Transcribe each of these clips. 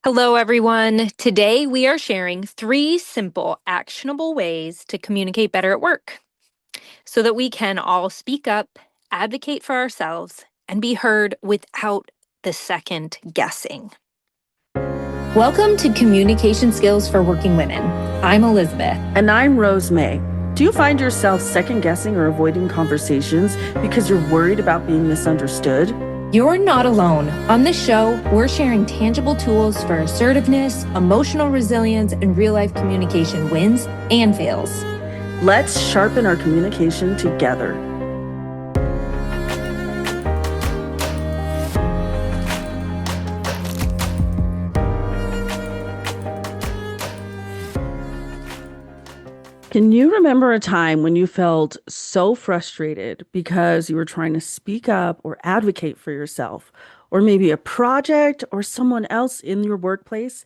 Hello, everyone. Today we are sharing 3 simple, actionable ways to communicate better at work so that we can all speak up, advocate for ourselves, and be heard without the second guessing. Welcome to Communication Skills for Working Women. I'm Elizabeth. And I'm Rose May. Do you find yourself second guessing or avoiding conversations because you're worried about being misunderstood? You're not alone. On this show, we're sharing tangible tools for assertiveness, emotional resilience, and real life communication wins and fails. Let's sharpen our communication together. Can you remember a time when you felt so frustrated because you were trying to speak up or advocate for yourself, or maybe a project or someone else in your workplace,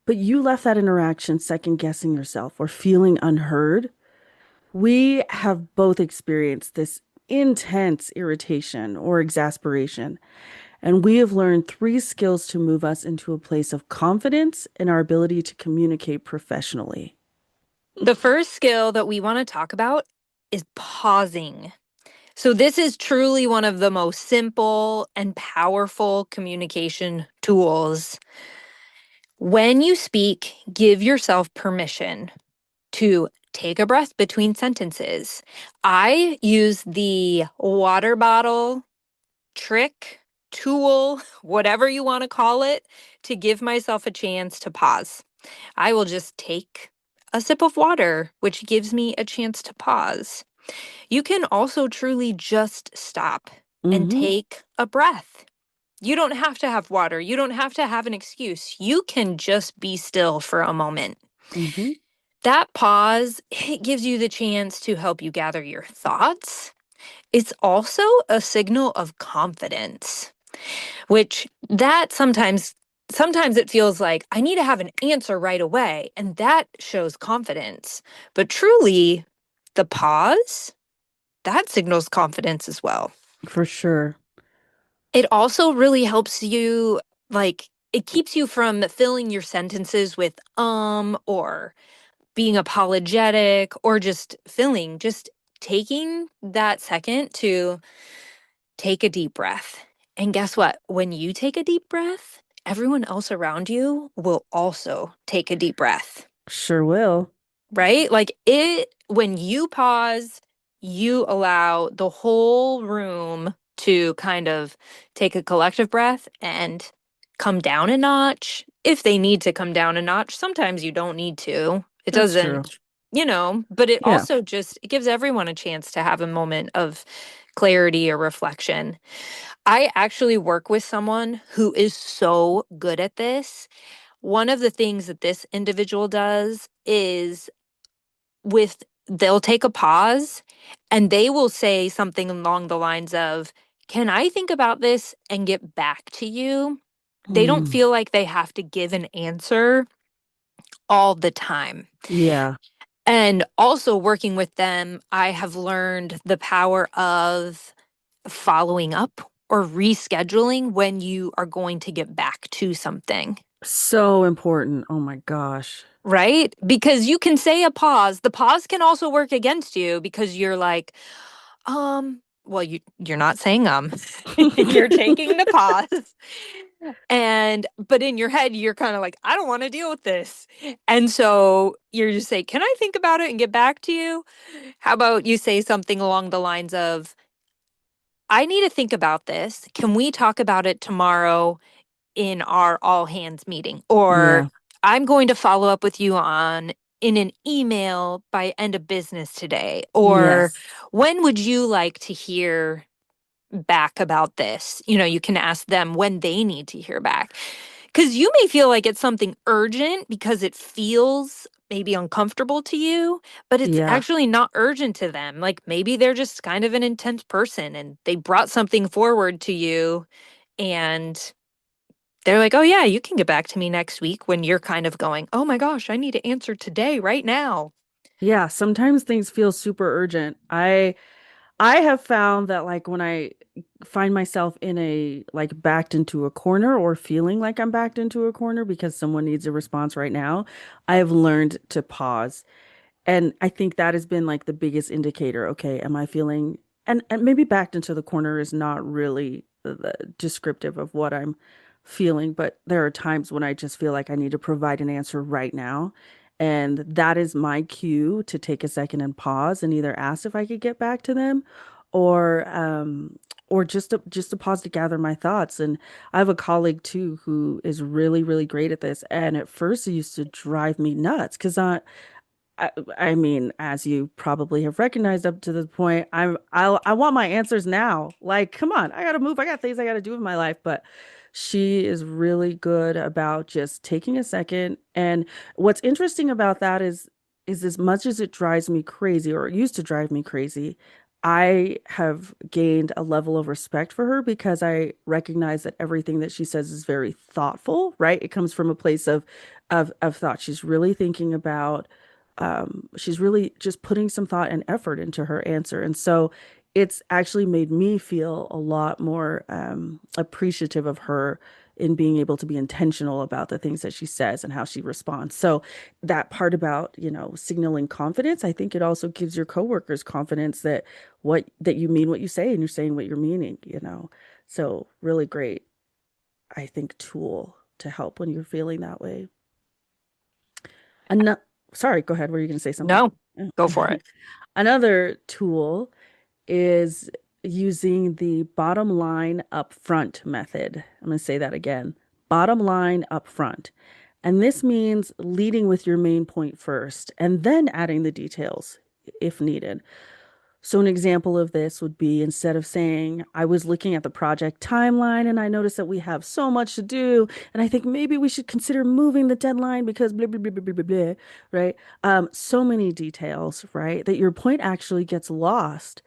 but you left that interaction second guessing yourself or feeling unheard? We have both experienced this intense irritation or exasperation, and we have learned 3 skills to move us into a place of confidence in our ability to communicate professionally. The first skill that we want to talk about is pausing. So, this is truly one of the most simple and powerful communication tools. When you speak, give yourself permission to take a breath between sentences. I use the water bottle trick, tool, whatever you want to call it, to give myself a chance to pause. I will just take a sip of water, which gives me a chance to pause. You can also truly just stop and Mm-hmm. take a breath. You don't have to have water. You don't have to have an excuse. You can just be still for a moment. Mm-hmm. That pause, it gives you the chance to help you gather your thoughts. It's also a signal of confidence, which that sometimes it feels like I need to have an answer right away, and that shows confidence. But truly, the pause, that signals confidence as well. For sure. It also really helps you, like, it keeps you from filling your sentences with or being apologetic or just taking that second to take a deep breath. And guess what? When you take a deep breath, everyone else around you will also take a deep breath, Sure will. right? When you pause, you allow the whole room to kind of take a collective breath and come down a notch if they need to come down a notch. Sometimes you don't need to. It That's true. doesn't, but it Yeah. also just it gives everyone a chance to have a moment of clarity or reflection. I actually work with someone who is so good at this. One of the things that this individual does is they'll take a pause and they will say something along the lines of, "Can I think about this and get back to you?" They don't Mm. feel like they have to give an answer all the time. Yeah. And also working with them, I have learned the power of following up or rescheduling when you are going to get back to something, So important. Oh my gosh. right? Because you can say a pause. The pause can also work against you because you're like, well, you're not saying you're taking the pause. But in your head, you're kind of like, I don't want to deal with this. And so you're just say, can I think about it and get back to you? How about you say something along the lines of, I need to think about this. Can we talk about it tomorrow in our all hands meeting? Or Yeah. I'm going to follow up with you on in an email by end of business today. Or Yes. when would you like to hear back about this? You can ask them when they need to hear back. Because you may feel like it's something urgent because it feels maybe uncomfortable to you, but it's Yeah. actually not urgent to them. Like maybe they're just kind of an intense person and they brought something forward to you and they're like, oh, yeah, you can get back to me next week when you're kind of going, oh my gosh, I need to answer today, right now. Yeah. Sometimes things feel super urgent. I have found that like when I find myself in a like backed into a corner or feeling like I'm backed into a corner because someone needs a response right now, I have learned to pause. And I think that has been like the biggest indicator. Okay, am I feeling, and maybe backed into the corner is not really descriptive of what I'm feeling, but there are times when I just feel like I need to provide an answer right now. And that is my cue to take a second and pause and either ask if I could get back to them or just to pause to gather my thoughts. And I have a colleague too who is really, really great at this. And at first it used to drive me nuts because I, I mean, as you probably have recognized up to this point, I want my answers now. Like, come on, I gotta move. I got things I gotta do with my life. But she is really good about just taking a second. And what's interesting about that is as much as it drives me crazy, or it used to drive me crazy, I have gained a level of respect for her because I recognize that everything that she says is very thoughtful, right? It comes from a place of thought. She's really thinking about she's really just putting some thought and effort into her answer. And so it's actually made me feel a lot more appreciative of her in being able to be intentional about the things that she says and how she responds. So that part about, signaling confidence, I think it also gives your coworkers confidence that you mean what you say and you're saying what you're meaning. So really great, I think, tool to help when you're feeling that way. Ano- Sorry, go ahead. Were you going to say something? No, Yeah. go for it. Another tool is using the bottom line up front method. I'm going to say that again. Bottom line up front. And this means leading with your main point first and then adding the details if needed. So, an example of this would be instead of saying, I was looking at the project timeline and I noticed that we have so much to do. And I think maybe we should consider moving the deadline because blah, blah, blah, blah, blah, blah, blah, right? So many details, right? That your point actually gets lost.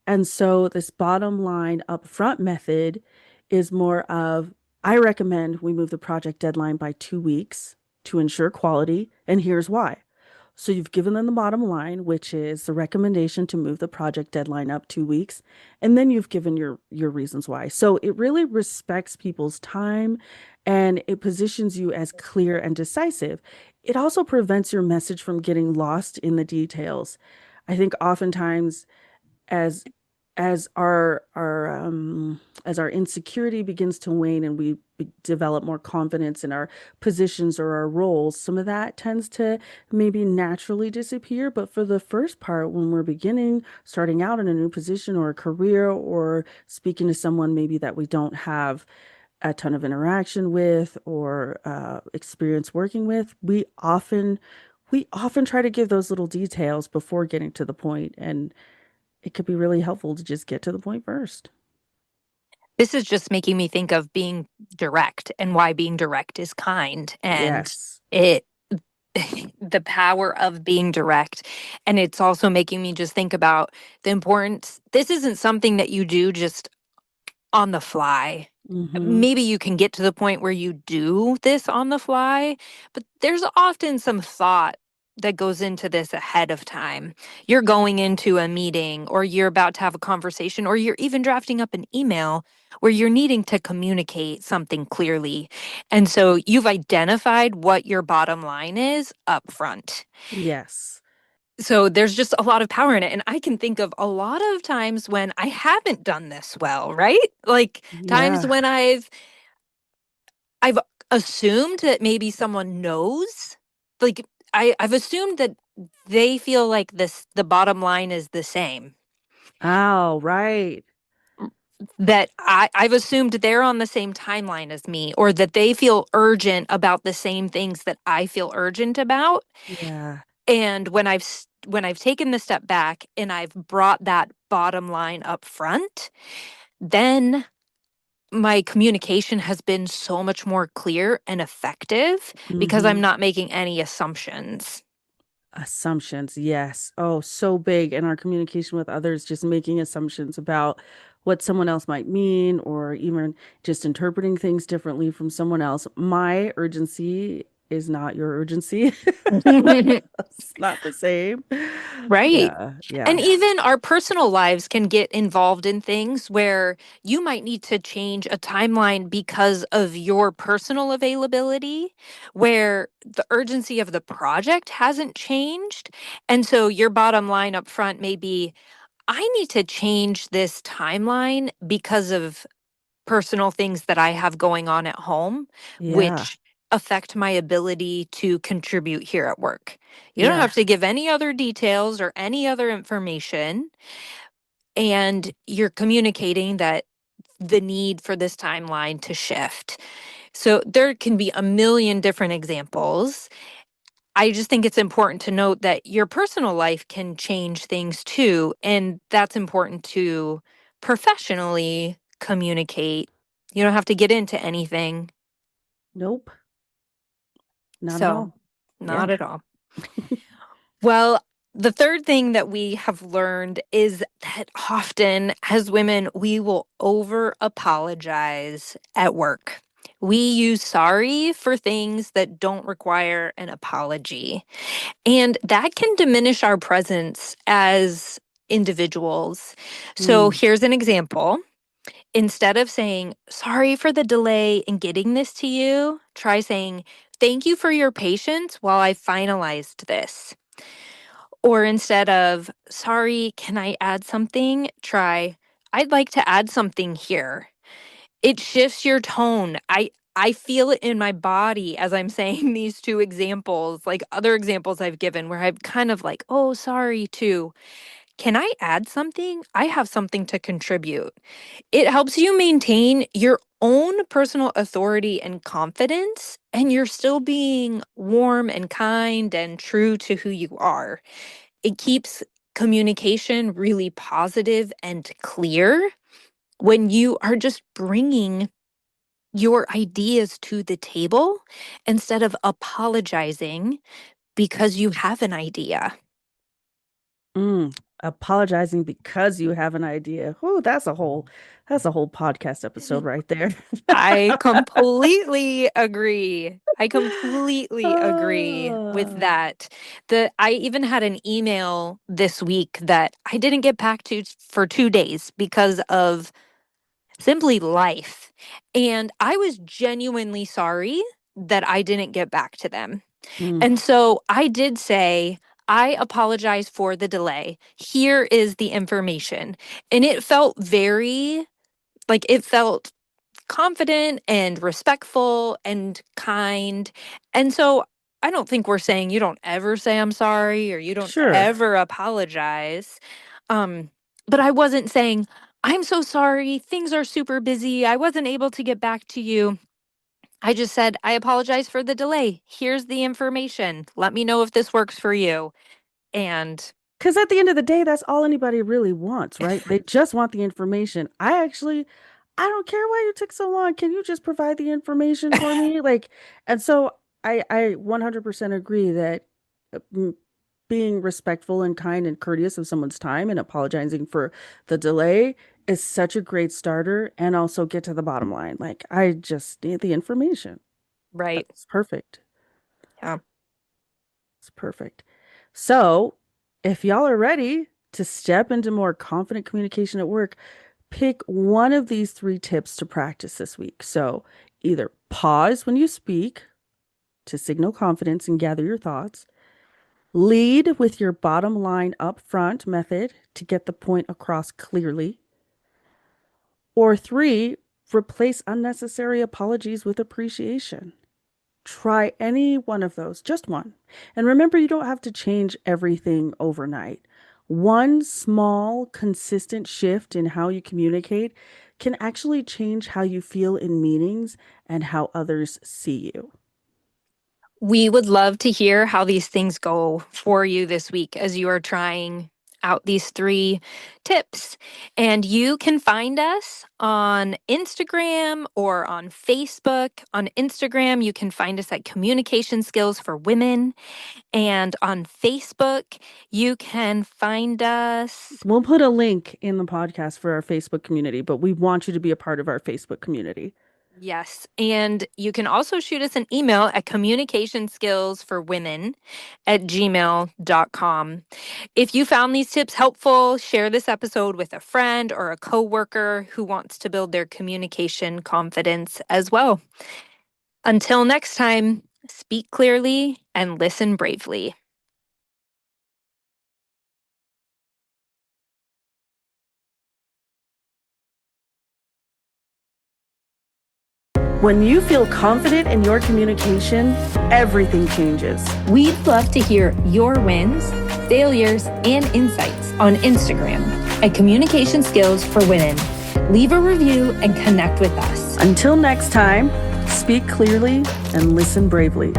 And so, this bottom line upfront method is more of, I recommend we move the project deadline by 2 weeks to ensure quality. And here's why. So you've given them the bottom line, which is the recommendation to move the project deadline up 2 weeks, and then you've given your reasons why. So it really respects people's time and it positions you as clear and decisive. It also prevents your message from getting lost in the details. I think oftentimes as as our insecurity begins to wane and we develop more confidence in our positions or our roles, some of that tends to maybe naturally disappear. But for the first part, when we're beginning, starting out in a new position or a career, or speaking to someone maybe that we don't have a ton of interaction with or experience working with, we often try to give those little details before getting to the point, and it could be really helpful to just get to the point first. This is just making me think of being direct and why being direct is kind and Yes. it the power of being direct. And it's also making me just think about the importance. This isn't something that you do just on the fly. Mm-hmm. Maybe you can get to the point where you do this on the fly, but there's often some thought that goes into this ahead of time. You're going into a meeting or you're about to have a conversation or you're even drafting up an email where you're needing to communicate something clearly. And so you've identified what your bottom line is up front. Yes. So there's just a lot of power in it. And I can think of a lot of times when I haven't done this well, right? Like times Yeah. when I've assumed that maybe someone knows. Like I've assumed that they feel like the bottom line is the same. Oh, right. That I've assumed they're on the same timeline as me or that they feel urgent about the same things that I feel urgent about. Yeah. And when I've taken the step back and I've brought that bottom line up front, then my communication has been so much more clear and effective because Mm-hmm. I'm not making any assumptions. Assumptions. Yes. Oh, so big in our communication with others, just making assumptions about what someone else might mean, or even just interpreting things differently from someone else. My urgency is not your urgency. It's not the same. Right. Yeah, yeah, And even our personal lives can get involved in things where you might need to change a timeline because of your personal availability, where the urgency of the project hasn't changed. And so your bottom line up front may be, I need to change this timeline because of personal things that I have going on at home, yeah, which affect my ability to contribute here at work. You don't yeah. have to give any other details or any other information. And you're communicating that the need for this timeline to shift. So there can be a million different examples. I just think it's important to note that your personal life can change things too. And that's important to professionally communicate. You don't have to get into anything. Nope, not at So, all. Yeah. not at all. Well, the third thing that we have learned is that often as women, we will over apologize at work. We use sorry for things that don't require an apology. And that can diminish our presence as individuals. So Mm. here's an example. Instead of saying, sorry for the delay in getting this to you, try saying, thank you for your patience while I finalized this. Or instead of, sorry, can I add something? Try, I'd like to add something here. It shifts your tone. I feel it in my body as I'm saying these two examples, like other examples I've given where I'm kind of like, oh, sorry, too. Can I add something? I have something to contribute. It helps you maintain your own personal authority and confidence, and you're still being warm and kind and true to who you are. It keeps communication really positive and clear when you are just bringing your ideas to the table instead of apologizing because you have an idea. Mm. Apologizing because you have an idea. Oh, that's a whole podcast episode right there. I completely agree. I completely agree with Ah. that. I even had an email this week that I didn't get back to for 2 days because of simply life. And I was genuinely sorry that I didn't get back to them. Mm. And so I did say, I apologize for the delay. Here is the information. And it felt it felt confident and respectful and kind. And so I don't think we're saying you don't ever say I'm sorry or you don't Sure. ever apologize. Um, but I wasn't saying, I'm so sorry. Things are super busy. I wasn't able to get back to you. I just said, I apologize for the delay. Here's the information. Let me know if this works for you. And Because at the end of the day, that's all anybody really wants, right? They just want the information. I don't care why you took so long. Can you just provide the information for me? Like, and so I 100% agree that uh, m- being respectful and kind and courteous of someone's time and apologizing for the delay is such a great starter and also get to the bottom line. Like, I just need the information. right. That's perfect. Yeah. It's perfect. So, if y'all are ready to step into more confident communication at work, pick one of these three tips to practice this week. So, either pause when you speak to signal confidence and gather your thoughts, lead with your bottom line up front method to get the point across clearly, or three, replace unnecessary apologies with appreciation. Try any one of those, just one. And remember, you don't have to change everything overnight. One small, consistent shift in how you communicate can actually change how you feel in meetings and how others see you. We would love to hear how these things go for you this week as you are trying out these three tips. And you can find us on Instagram or on Facebook. On Instagram, you can find us at Communication Skills for Women. And on Facebook, you can find us. We'll put a link in the podcast for our Facebook community, but we want you to be a part of our Facebook community. Yes. And you can also shoot us an email at communicationskillsforwomen@gmail.com. If you found these tips helpful, share this episode with a friend or a coworker who wants to build their communication confidence as well. Until next time, speak clearly and listen bravely. When you feel confident in your communication, everything changes. We'd love to hear your wins, failures, and insights on Instagram at Communication Skills for Women. Leave a review and connect with us. Until next time, speak clearly and listen bravely.